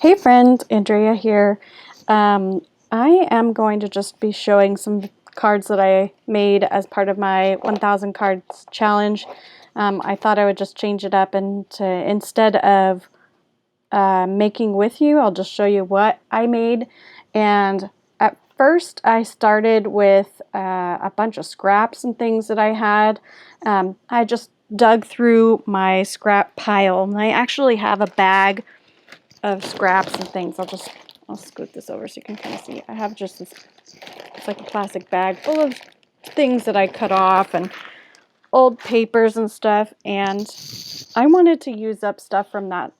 Hey friend, Andrea here. I am going to just be showing some cards that I made as part of my 1000 cards challenge. I thought I would just change it up and instead of making with you, I'll just show you what I made. And at first I started with a bunch of scraps and things that I had. I just dug through my scrap pile, and I actually have a bag of scraps and things. I'll scoot this over so you can kind of see. I have just this, it's like a plastic bag full of things that I cut off and old papers and stuff, and I wanted to use up stuff from that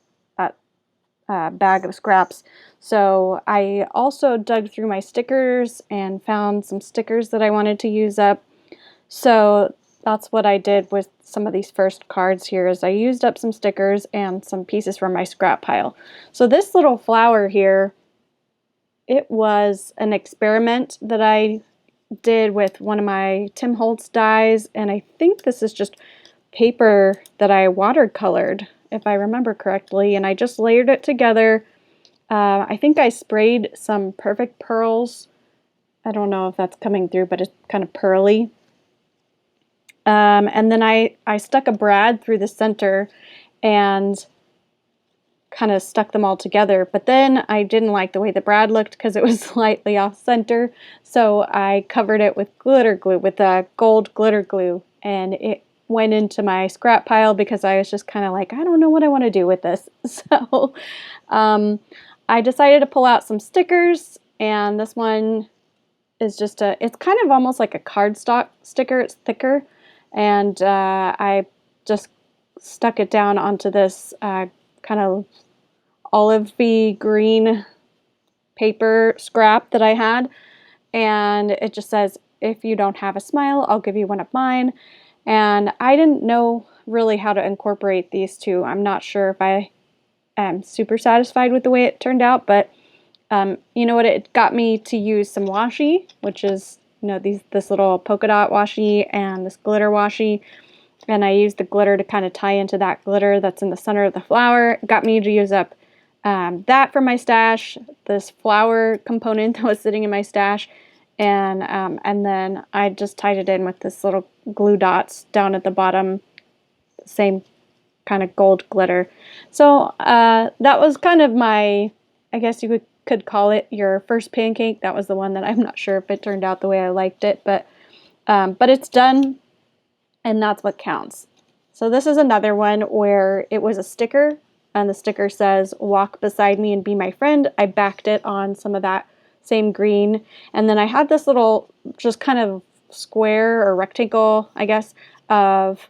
bag of scraps. So I also dug through my stickers and found some stickers that I wanted to use up. So that's what I did with some of these first cards here, is I used up some stickers and some pieces from my scrap pile. So this little flower here, it was an experiment that I did with one of my Tim Holtz dies, and I think this is just paper that I watercolored, if I remember correctly, and I just layered it together. I think I sprayed some Perfect Pearls. I don't know if that's coming through, but it's kind of pearly. And then I stuck a brad through the center and kind of stuck them all together. But then I didn't like the way the brad looked because it was slightly off center. So I covered it with glitter glue, with gold glitter glue. And it went into my scrap pile because I was just kind of like, I don't know what I want to do with this. So I decided to pull out some stickers. And this one is just it's kind of almost like a cardstock sticker. It's thicker. And I just stuck it down onto this kind of olivey green paper scrap that I had. And it just says, if you don't have a smile, I'll give you one of mine. And I didn't know really how to incorporate these two. I'm not sure if I am super satisfied with the way it turned out, but you know what, it got me to use some washi, which is, you know, this little polka dot washi and this glitter washi, and I used the glitter to kind of tie into that glitter that's in the center of the flower. It got me to use up that from my stash, this flower component that was sitting in my stash, and then I just tied it in with this little glue dots down at the bottom, same kind of gold glitter. So that was kind of my, I guess you could call it your first pancake. That was the one that I'm not sure if it turned out the way I liked it, but it's done, and that's what counts. So this is another one where it was a sticker, and the sticker says, walk beside me and be my friend. I backed it on some of that same green, and then I had this little just kind of square or rectangle, I guess, of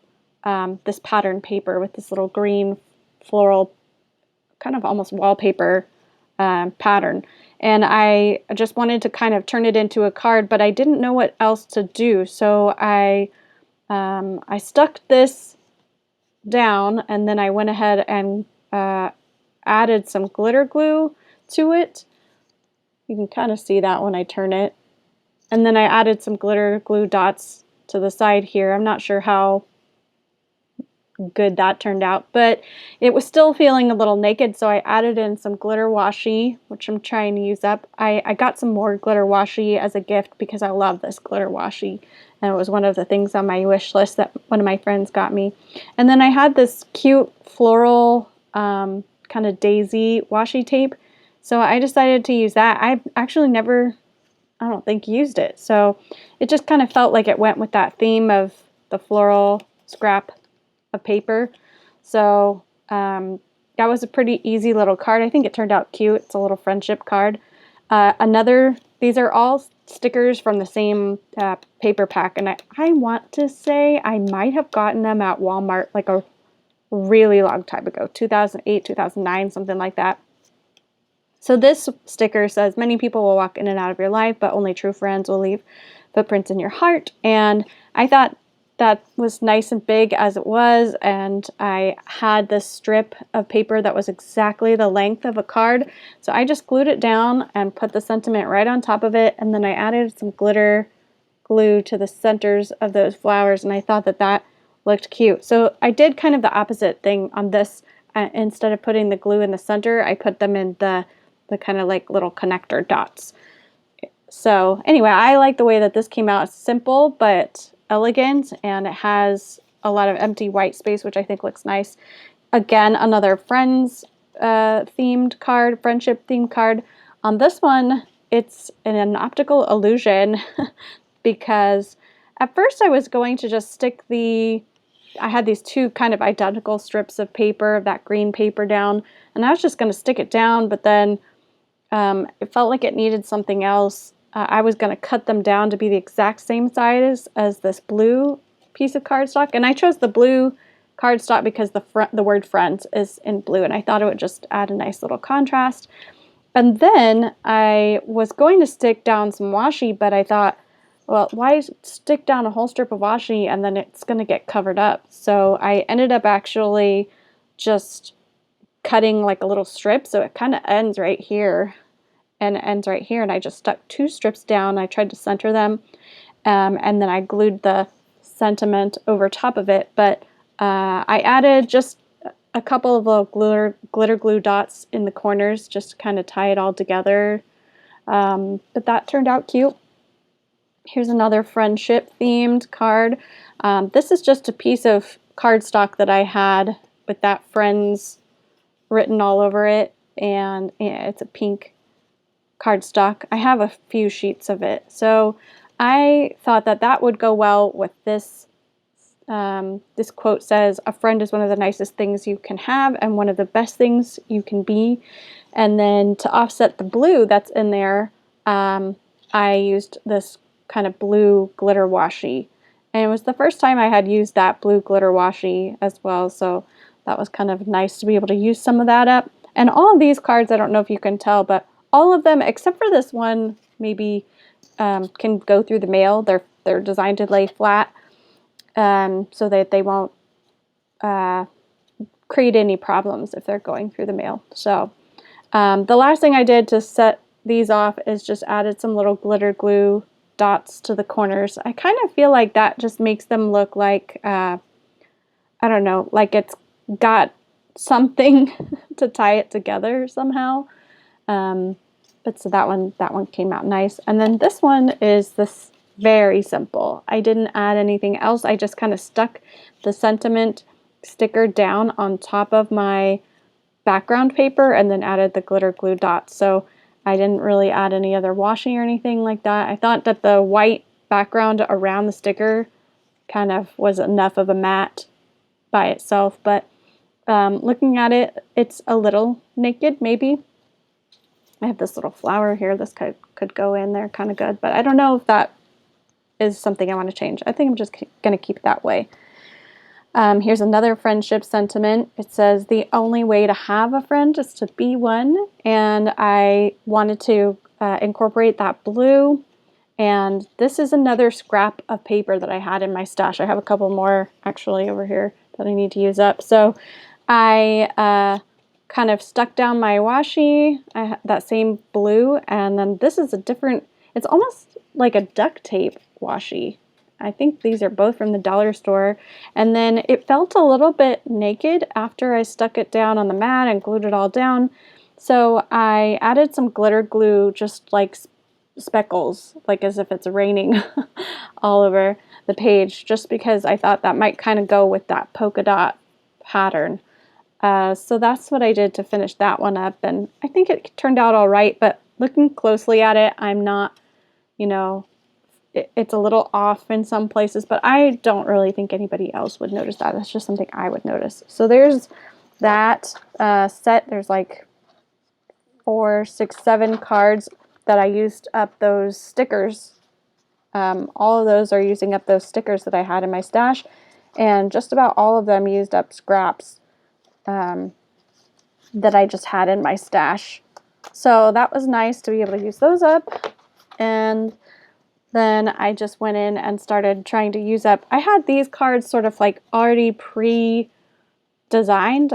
this pattern paper with this little green floral, kind of almost wallpaper pattern. And I just wanted to kind of turn it into a card, but I didn't know what else to do. So I stuck this down, and then I went ahead and added some glitter glue to it. You can kind of see that when I turn it. And then I added some glitter glue dots to the side here. I'm not sure how good that turned out, but it was still feeling a little naked, so I added in some glitter washi, which I'm trying to use up. I got some more glitter washi as a gift because I love this glitter washi, and it was one of the things on my wish list that one of my friends got me. And then I had this cute floral kind of daisy washi tape, so I decided to use that. I've actually never, I don't think, used it, so it just kind of felt like it went with that theme of the floral scrap of paper. So that was a pretty easy little card. I think it turned out cute. It's a little friendship card. These are all stickers from the same paper pack, and I want to say I might have gotten them at Walmart like a really long time ago, 2008, 2009, something like that. So this sticker says, many people will walk in and out of your life, but only true friends will leave footprints in your heart. And I thought that was nice and big as it was, and I had this strip of paper that was exactly the length of a card, so I just glued it down and put the sentiment right on top of it, and then I added some glitter glue to the centers of those flowers, and I thought that looked cute. So I did kind of the opposite thing on this. instead of putting the glue in the center, I put them in the kind of like little connector dots. So anyway, I like the way that this came out. It's simple but elegant, and it has a lot of empty white space, which I think looks nice. Again, another friends themed card, friendship themed card. On this one, it's an optical illusion because at first I was going to just stick I had these two kind of identical strips of paper, of that green paper down, and I was just going to stick it down, but then it felt like it needed something else. I was going to cut them down to be the exact same size as this blue piece of cardstock, and I chose the blue cardstock because the word friends is in blue, and I thought it would just add a nice little contrast. And then I was going to stick down some washi, but I thought, well, why stick down a whole strip of washi and then it's going to get covered up? So I ended up actually just cutting like a little strip, so it kind of ends right here and ends right here, and I just stuck two strips down. I tried to center them, and then I glued the sentiment over top of it, but I added just a couple of little glitter glue dots in the corners just to kind of tie it all together, but that turned out cute. Here's another friendship themed card. This is just a piece of cardstock that I had with that friends written all over it, and it's a pink cardstock. I have a few sheets of it, so I thought that that would go well with this. This quote says, "A friend is one of the nicest things you can have and one of the best things you can be." And then to offset the blue that's in there, I used this kind of blue glitter washi. And it was the first time I had used that blue glitter washi as well, so that was kind of nice to be able to use some of that up. And all of these cards, I don't know if you can tell, but all of them, except for this one, maybe can go through the mail. They're designed to lay flat, so that they won't create any problems if they're going through the mail. So the last thing I did to set these off is just added some little glitter glue dots to the corners. I kind of feel like that just makes them look like, I don't know, like it's got something to tie it together somehow. But so that one came out nice. And then this one is this very simple. I didn't add anything else. I just kind of stuck the sentiment sticker down on top of my background paper and then added the glitter glue dots. So I didn't really add any other washi or anything like that. I thought that the white background around the sticker kind of was enough of a matte by itself, but looking at it, it's a little naked maybe. I have this little flower here. This could go in there kind of good, but I don't know if that is something I want to change. I think I'm just going to keep it that way. Here's another friendship sentiment. It says, "The only way to have a friend is to be one." And I wanted to incorporate that blue. And this is another scrap of paper that I had in my stash. I have a couple more actually over here that I need to use up. So I kind of stuck down my washi, that same blue, and then this is a different, it's almost like a duct tape washi. I think these are both from the dollar store. And then it felt a little bit naked after I stuck it down on the mat and glued it all down. So I added some glitter glue, just like speckles, like as if it's raining all over the page, just because I thought that might kind of go with that polka dot pattern. So that's what I did to finish that one up, and I think it turned out all right, but looking closely at it, I'm not, you know, it's a little off in some places, but I don't really think anybody else would notice that. That's just something I would notice. So there's that set. There's like 4, 6, 7 cards that I used up those stickers. All of those are using up those stickers that I had in my stash, and just about all of them used up scraps that I just had in my stash. So that was nice to be able to use those up. And then I just went in and started trying to use up, I had these cards sort of like already pre-designed,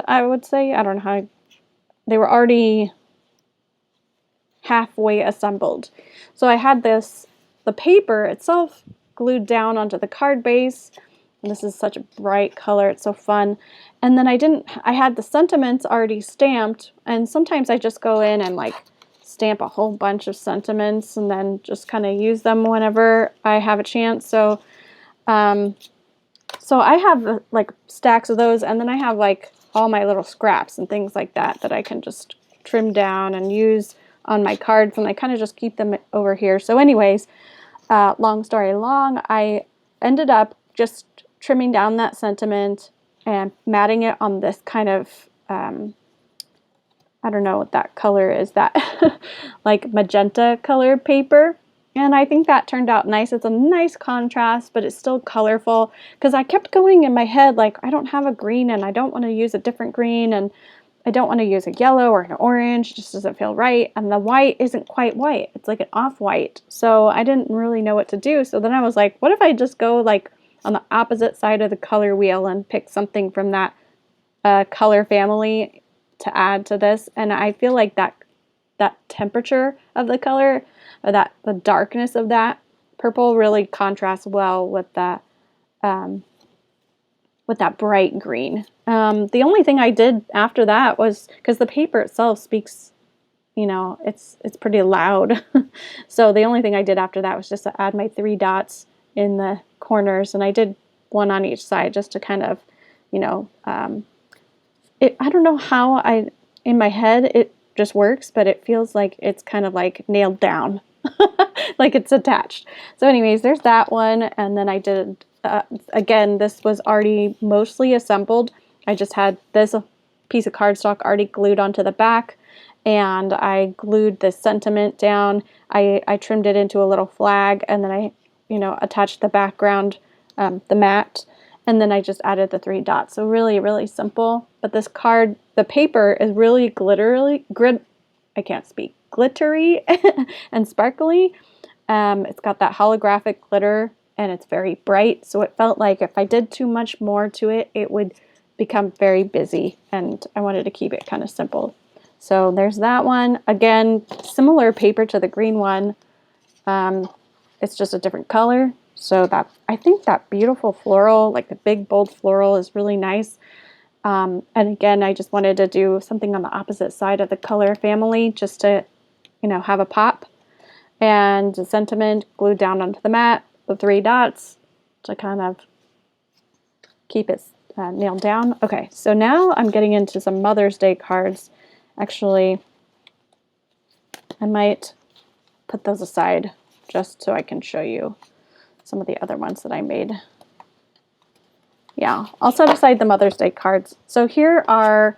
I would say. I don't know how, they were already halfway assembled. So I had the paper itself glued down onto the card base, And this is such a bright color. It's so fun. And then I had the sentiments already stamped, and sometimes I just go in and like stamp a whole bunch of sentiments and then just kind of use them whenever I have a chance. So I have like stacks of those, and then I have like all my little scraps and things like that that I can just trim down and use on my cards, and I kind of just keep them over here. So anyways, long story long, I ended up just trimming down that sentiment and matting it on this kind of, I don't know what that color is, that like magenta colored paper. And I think that turned out nice. It's a nice contrast, but it's still colorful, because I kept going in my head like, I don't have a green and I don't want to use a different green, and I don't want to use a yellow or an orange. It just doesn't feel right. And the white isn't quite white. It's like an off-white. So I didn't really know what to do. So then I was like, what if I just go like on the opposite side of the color wheel and pick something from that color family to add to this? And I feel like that temperature of the color, or the darkness of that purple, really contrasts well with that bright green. The only thing I did after that was, because the paper itself speaks, you know, it's pretty loud. So the only thing I did after that was just to add my 3 dots in the corners, and I did one on each side just to kind of, you know, I don't know how in my head it just works, but it feels like it's kind of like nailed down, like it's attached. So anyways, there's that one. And then I did, again, this was already mostly assembled. I just had this piece of cardstock already glued onto the back, and I glued the sentiment down. I trimmed it into a little flag, and then I, you know, attached the background, the mat, and then I just added the 3 dots. So really, really simple. But this card, the paper is really glittery and sparkly. It's got that holographic glitter, and it's very bright. So it felt like if I did too much more to it, it would become very busy, and I wanted to keep it kind of simple. So there's that one. Again, similar paper to the green one. It's just a different color. So that, I think that beautiful floral, like the big bold floral, is really nice. And again, I just wanted to do something on the opposite side of the color family, just to, you know, have a pop. And the sentiment glued down onto the mat, the 3 dots to kind of keep it nailed down. Okay, so now I'm getting into some Mother's Day cards. Actually, I might put those aside just so I can show you some of the other ones that I made. Yeah, I'll set aside the Mother's Day cards. So here are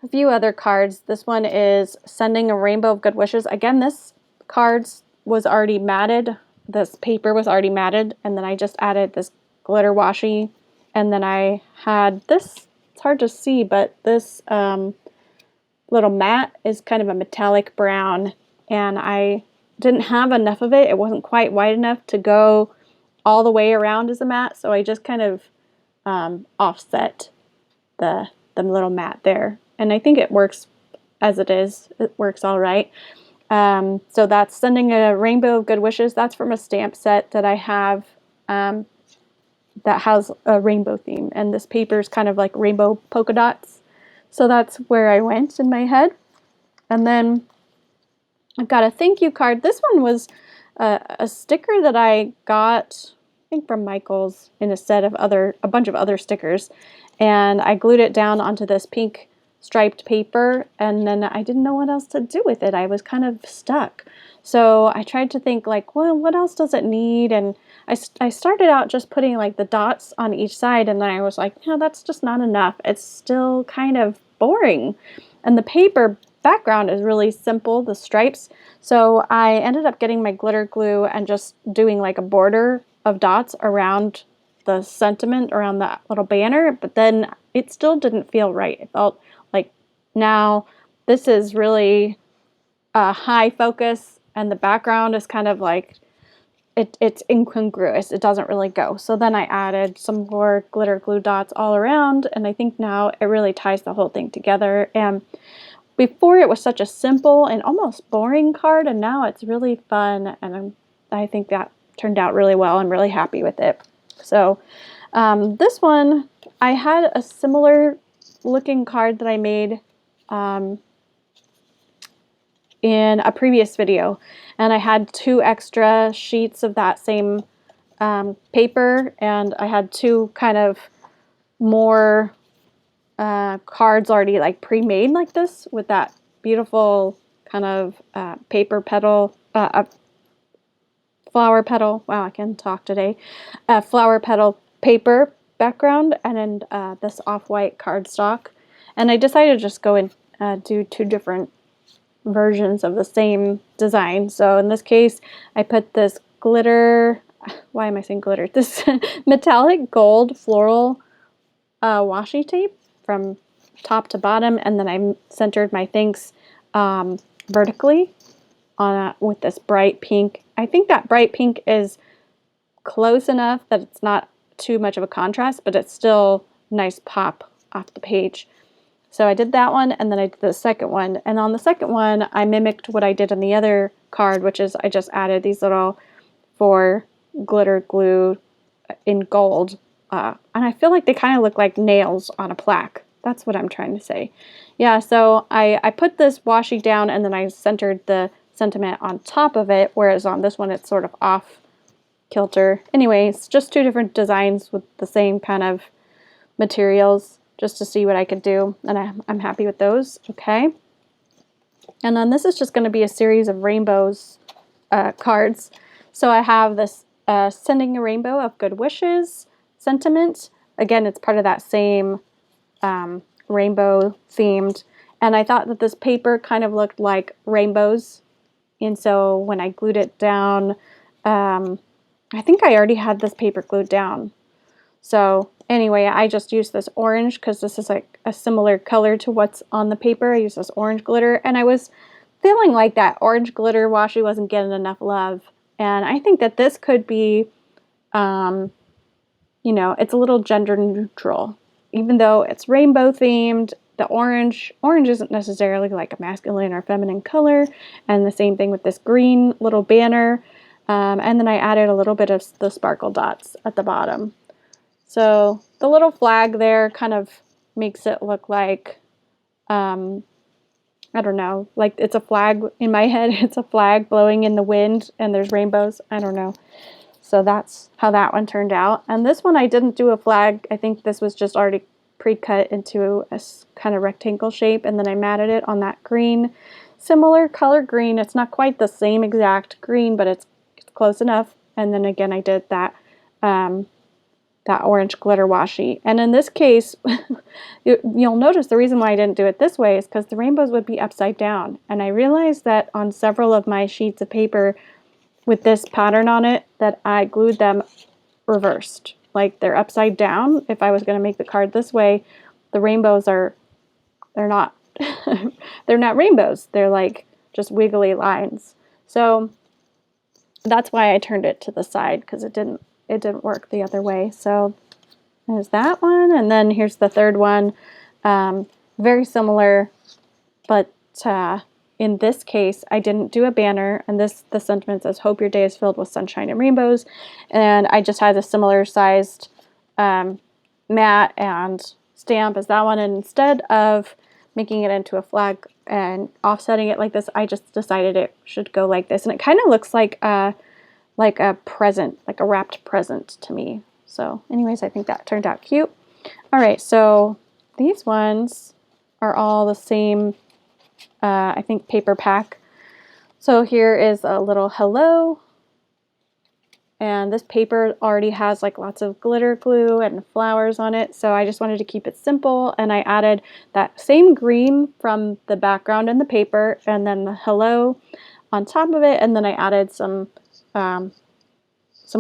a few other cards. This one is Sending a Rainbow of Good Wishes. Again, this cards was already matted. This paper was already matted, and then I just added this glitter washi, and then I had this, it's hard to see, but this little mat is kind of a metallic brown, and I didn't have enough of it. It wasn't quite wide enough to go all the way around as a mat, so I just kind of offset the little mat there, and I think it works as it is. It works all right. So that's Sending a Rainbow of Good Wishes. That's from a stamp set that I have that has a rainbow theme, and this paper is kind of like rainbow polka dots. So that's where I went in my head. And then I've got a thank you card. This one was a sticker that I got, I think, from Michael's in a set of a bunch of other stickers, and I glued it down onto this pink striped paper, and then I didn't know what else to do with it. I was kind of stuck. So I tried to think like, well, what else does it need? And I started out just putting like the dots on each side, and then I was like, no, that's just not enough. It's still kind of boring. And the paper background is really simple, the stripes. So I ended up getting my glitter glue and just doing like a border of dots around the sentiment, around that little banner, but then it still didn't feel right. It felt like, now this is really a high focus, and the background is kind of like, it's incongruous. It doesn't really go. So then I added some more glitter glue dots all around, and I think now it really ties the whole thing together. And before it was such a simple and almost boring card, and now it's really fun, and I think that turned out really well. I'm really happy with it. So This one, I had a similar looking card that I made in a previous video, and I had 2 extra sheets of that same paper, and I had 2 kind of more cards already like pre-made like this with that beautiful kind of paper petal, flower petal, wow, I can talk today, flower petal paper background, and then this off-white cardstock. And I decided to just go and do 2 different versions of the same design. So in this case, I put this glitter, why am I saying glitter? This metallic gold floral washi tape from top to bottom, and then I centered my things vertically on with this bright pink. I think that bright pink is close enough that it's not too much of a contrast, but it's still nice pop off the page. So I did that one, and then I did the second one. And on the second one, I mimicked what I did on the other card, which is I just added these little 4 glitter glue in gold. And I feel like they kind of look like nails on a plaque. That's what I'm trying to say. Yeah, so I put this washi down, and then I centered the sentiment on top of it, whereas on this one it's sort of off kilter. Anyways, just 2 different designs with the same kind of materials, just to see what I could do, and I'm happy with those. Okay, and then this is just going to be a series of rainbows cards. So I have this sending a rainbow of good wishes sentiment. Again, it's part of that same rainbow themed, and I thought that this paper kind of looked like rainbows, and so when I glued it down, I think I already had this paper glued down. So anyway, I just used this orange because this is like a similar color to what's on the paper. I used this orange glitter, and I was feeling like that orange glitter washi wasn't getting enough love. And I think that this could be, you know, it's a little gender neutral. Even though it's rainbow themed, the orange isn't necessarily like a masculine or feminine color. And the same thing with this green little banner. And then I added a little bit of the sparkle dots at the bottom. So the little flag there kind of makes it look like, I don't know, like it's a flag in my head. It's a flag blowing in the wind and there's rainbows. I don't know. So that's how that one turned out. And this one I didn't do a flag. I think this was just already pre-cut into a kind of rectangle shape, and then I matted it on that green, similar color green. It's not quite the same exact green, but it's close enough. And then again, I did that that orange glitter washi. And in this case, you'll notice the reason why I didn't do it this way is because the rainbows would be upside down. And I realized that on several of my sheets of paper with this pattern on it, that I glued them reversed. Like they're upside down. If I was going to make the card this way, the rainbows they're not, they're not rainbows. They're like just wiggly lines. So that's why I turned it to the side, because it didn't work the other way. So there's that one, and then here's the third one. Very similar, but in this case, I didn't do a banner, and the sentiment says, "Hope your day is filled with sunshine and rainbows," and I just had a similar sized mat and stamp as that one, and instead of making it into a flag and offsetting it like this, I just decided it should go like this, and it kind of looks like a present, like a wrapped present to me. So anyways, I think that turned out cute. All right, so these ones are all the same, I think, paper pack. So here is a little hello, and this paper already has like lots of glitter glue and flowers on it, so I just wanted to keep it simple, and I added that same green from the background in the paper, and then the hello on top of it, and then I added some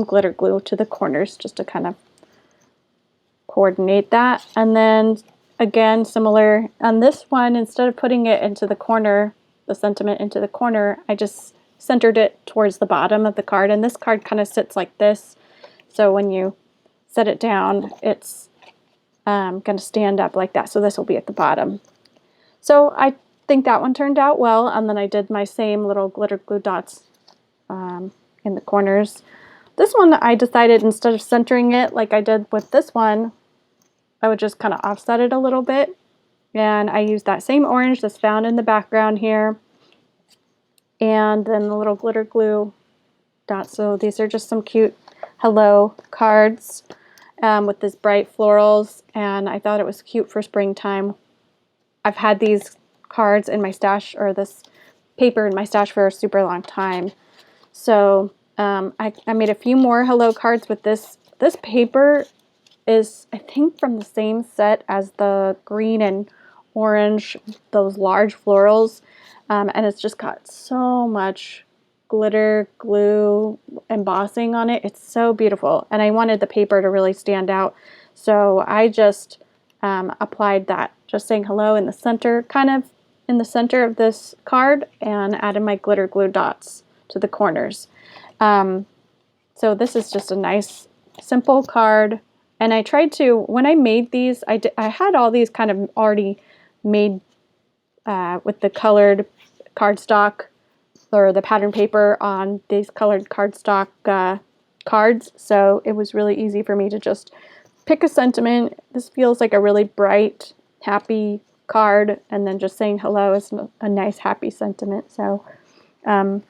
glitter glue to the corners just to kind of coordinate that. And then again, similar on this one, instead of putting it into the corner, the sentiment into the corner, I just centered it towards the bottom of the card, and this card kind of sits like this, so when you set it down, it's going to stand up like that, so this will be at the bottom. So I think that one turned out well, and then I did my same little glitter glue dots in the corners This one I decided instead of centering it like I did with this one, I would just kind of offset it a little bit. And I used that same orange that's found in the background here. And then the little glitter glue dots. So these are just some cute hello cards with this bright florals. And I thought it was cute for springtime. I've had these cards in my stash, or this paper in my stash, for a super long time. So I made a few more hello cards with this. This paper is, I think, from the same set as the green and orange, those large florals. And it's just got so much glitter, glue, embossing on it. It's so beautiful. And I wanted the paper to really stand out. So I just applied that, just saying hello in the center, kind of in the center of this card, and added my glitter glue dots to the corners. So this is just a nice, simple card. And I tried to, when I made these, I had all these kind of already made with the colored cardstock or the pattern paper on these colored cardstock cards. So it was really easy for me to just pick a sentiment. This feels like a really bright, happy card, and then just saying hello is a nice, happy sentiment. So I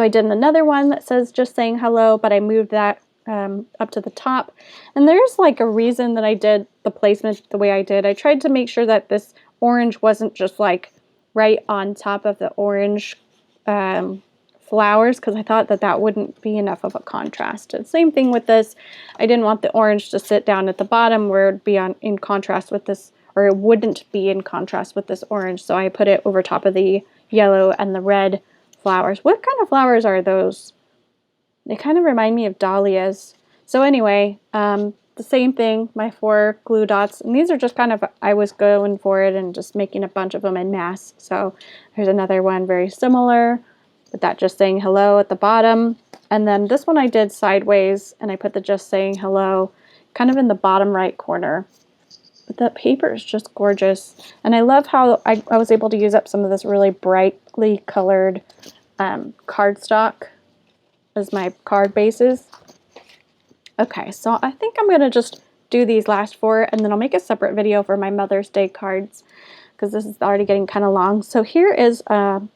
did another one that says just saying hello, but I moved that up to the top. And there's like a reason that I did the placement the way I did. I tried to make sure that this orange wasn't just like right on top of the orange flowers, because I thought that that wouldn't be enough of a contrast. And same thing with this. I didn't want the orange to sit down at the bottom where it would be in contrast with this, or it wouldn't be in contrast with this orange. So I put it over top of the yellow and the red flowers. What kind of flowers are those? They kind of remind me of dahlias. So anyway, the same thing, my 4 glue dots. And these are just kind of, I was going for it and just making a bunch of them en masse. So there's another one very similar, with that just saying hello at the bottom. And then this one I did sideways, and I put the just saying hello kind of in the bottom right corner. But the paper is just gorgeous. And I love how I was able to use up some of this really brightly colored cardstock as my card bases. Okay, so I think I'm going to just do these last 4, and then I'll make a separate video for my Mother's Day cards, because this is already getting kind of long. So here is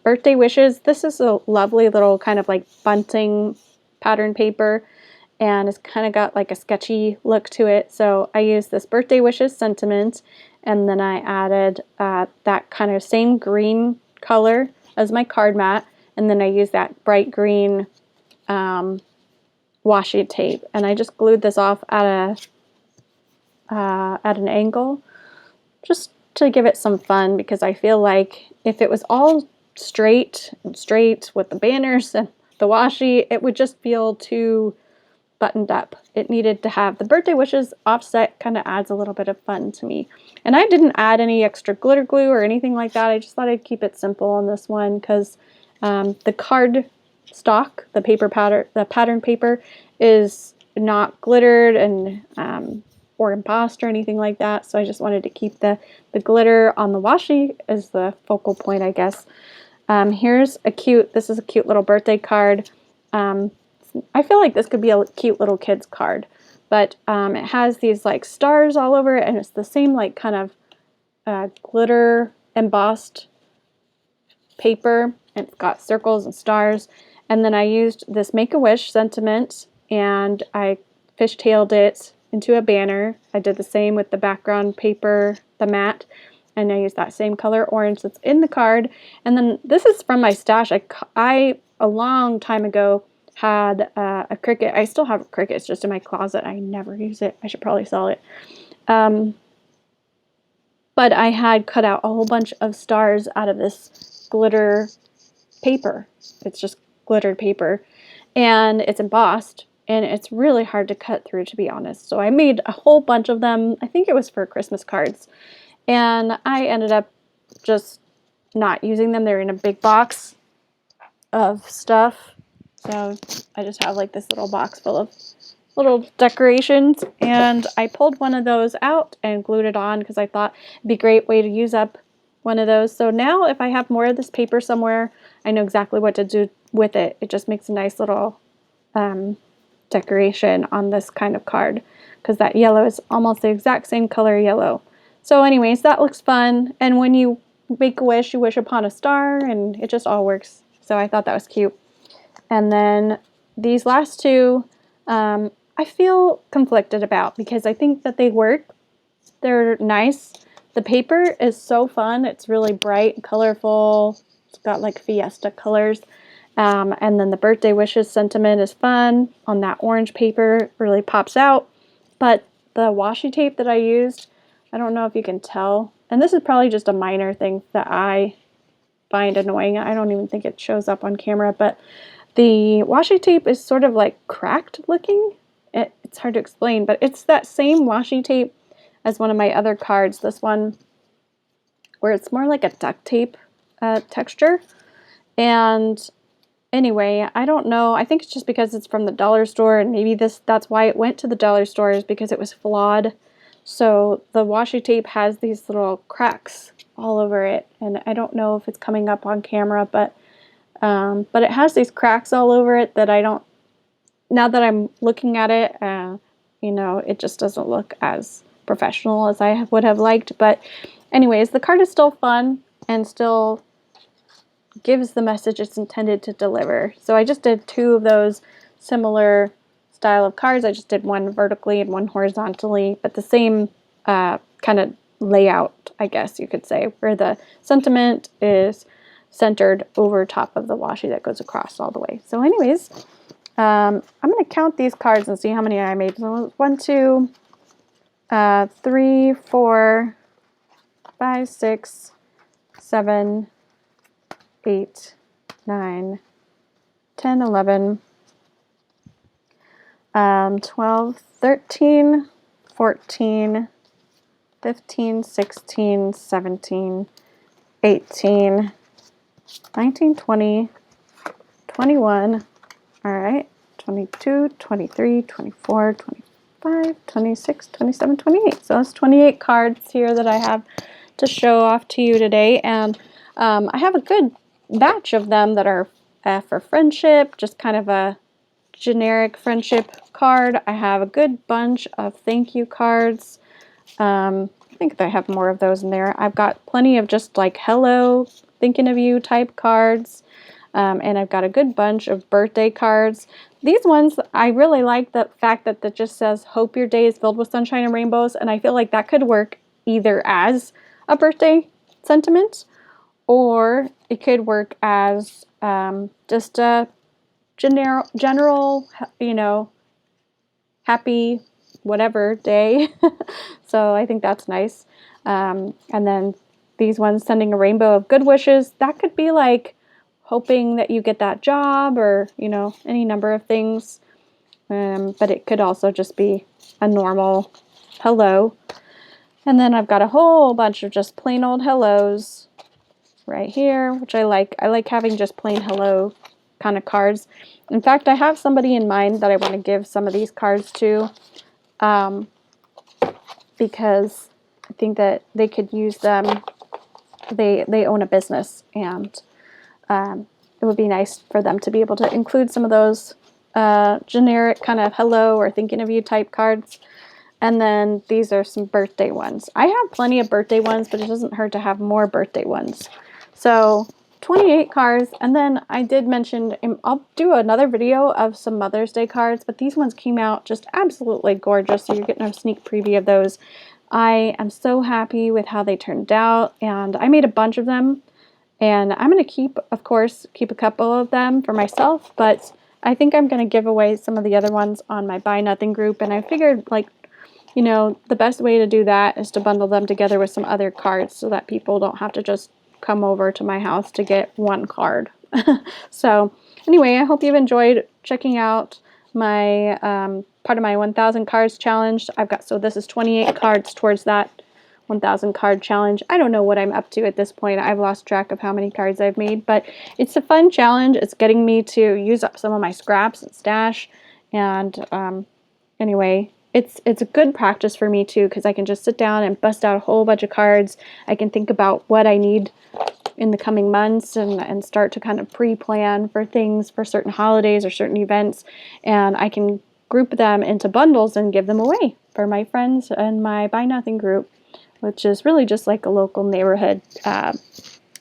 birthday wishes. This is a lovely little kind of like bunting pattern paper, and it's kind of got like a sketchy look to it. So I used this birthday wishes sentiment, and then I added that kind of same green color as my card mat, and then I used that bright green washi tape, and I just glued this off at an angle just to give it some fun, because I feel like if it was all straight with the banners and the washi, it would just feel too buttoned up. It needed to have the birthday wishes offset, kind of adds a little bit of fun to me. And I didn't add any extra glitter glue or anything like that. I just thought I'd keep it simple on this one, because the card stock, the pattern paper, is not glittered and or embossed or anything like that. So I just wanted to keep the glitter on the washi as the focal point, I guess. This is a cute little birthday card. I feel like this could be a cute little kid's card, but it has these like stars all over it, and it's the same like kind of glitter embossed paper. It's got circles and stars. And then I used this Make-A-Wish sentiment, and I fishtailed it into a banner. I did the same with the background paper, the mat, and I used that same color orange that's in the card. And then this is from my stash. I a long time ago had a Cricut. I still have a Cricut. It's just in my closet. I never use it. I should probably sell it. But I had cut out a whole bunch of stars out of this glitter paper. It's just glittered paper, and it's embossed, and it's really hard to cut through, to be honest. So I made a whole bunch of them. I think it was for Christmas cards, and I ended up just not using them. They're in a big box of stuff, so I just have like this little box full of little decorations, and I pulled one of those out and glued it on because I thought it'd be a great way to use up one of those. So now if I have more of this paper somewhere, I know exactly what to do with it. It just makes a nice little decoration on this kind of card, because that yellow is almost the exact same color yellow. So anyways, that looks fun. And when you make a wish, you wish upon a star, and it just all works. So I thought that was cute. And then these last two, I feel conflicted about, because I think that they work. They're nice. The paper is so fun. It's really bright and colorful. It's got like fiesta colors. And then the birthday wishes sentiment is fun on that orange paper, really pops out. But the washi tape that I used, I don't know if you can tell, and this is probably just a minor thing that I find annoying. I don't even think it shows up on camera, but the washi tape is sort of like cracked looking. It's hard to explain, but it's that same washi tape as one of my other cards, this one, where it's more like a duct tape texture. And anyway, I don't know. I think it's just because it's from the dollar store, and maybe that's why it went to the dollar stores, because it was flawed. So the washi tape has these little cracks all over it, and I don't know if it's coming up on camera, but it has these cracks all over it that I don't, now that I'm looking at it, you know, it just doesn't look as professional as I would have liked. But anyways, the card is still fun and still gives the message it's intended to deliver. So I just did two of those similar style of cards. I just did one vertically and one horizontally, but the same kind of layout, I guess you could say, where the sentiment is centered over top of the washi that goes across all the way. So anyways, I'm going to count these cards and see how many I made. So 1, 2, 3, 4, 5, 6, 7, 8, 9, 10, 11, 12, 13, 14, 15, 16, 17, 18, 19, 20, 21, all right, 22, 23, 24, 25, 26, 27, 28. So that's 28 cards here that I have to show off to you today. And I have a good batch of them that are for friendship, just kind of a generic friendship card. I have a good bunch of thank you cards. I think I have more of those in there. I've got plenty of just like hello, thinking of you type cards. And I've got a good bunch of birthday cards. These ones, I really like the fact that it just says, hope your day is filled with sunshine and rainbows. And I feel like that could work either as a birthday sentiment, or it could work as just a general, you know, happy whatever day. So I think that's nice. And then these ones sending a rainbow of good wishes, that could be like hoping that you get that job, or, you know, any number of things. But it could also just be a normal hello. And then I've got a whole bunch of just plain old hellos right here, which I like. I like having just plain hello kind of cards. In fact, I have somebody in mind that I want to give some of these cards to, because I think that they could use them. They own a business, and it would be nice for them to be able to include some of those generic kind of hello or thinking of you type cards. And then these are some birthday ones. I have plenty of birthday ones, but it doesn't hurt to have more birthday ones. So 28 cards. And then I did mention, I'll do another video of some Mother's Day cards, but these ones came out just absolutely gorgeous. So you're getting a sneak preview of those. I am so happy with how they turned out, and I made a bunch of them. And I'm going to keep a couple of them for myself, but I think I'm going to give away some of the other ones on my Buy Nothing group. And I figured, like, you know, the best way to do that is to bundle them together with some other cards so that people don't have to just come over to my house to get one card. So anyway, I hope you've enjoyed checking out my part of my 1,000 cards challenge. So this is 28 cards towards that 1,000 card challenge. I don't know what I'm up to at this point. I've lost track of how many cards I've made, but it's a fun challenge. It's getting me to use up some of my scraps and stash. And anyway, it's a good practice for me too, because I can just sit down and bust out a whole bunch of cards. I can think about what I need in the coming months and start to kind of pre-plan for things for certain holidays or certain events, and I can group them into bundles and give them away for my friends and my Buy Nothing group, which is really just like a local neighborhood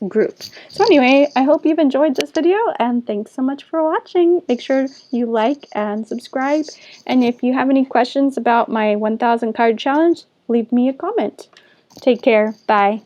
group. So anyway, I hope you've enjoyed this video, and thanks so much for watching. Make sure you like and subscribe, and if you have any questions about my 1,000 card challenge, leave me a comment. Take care. Bye.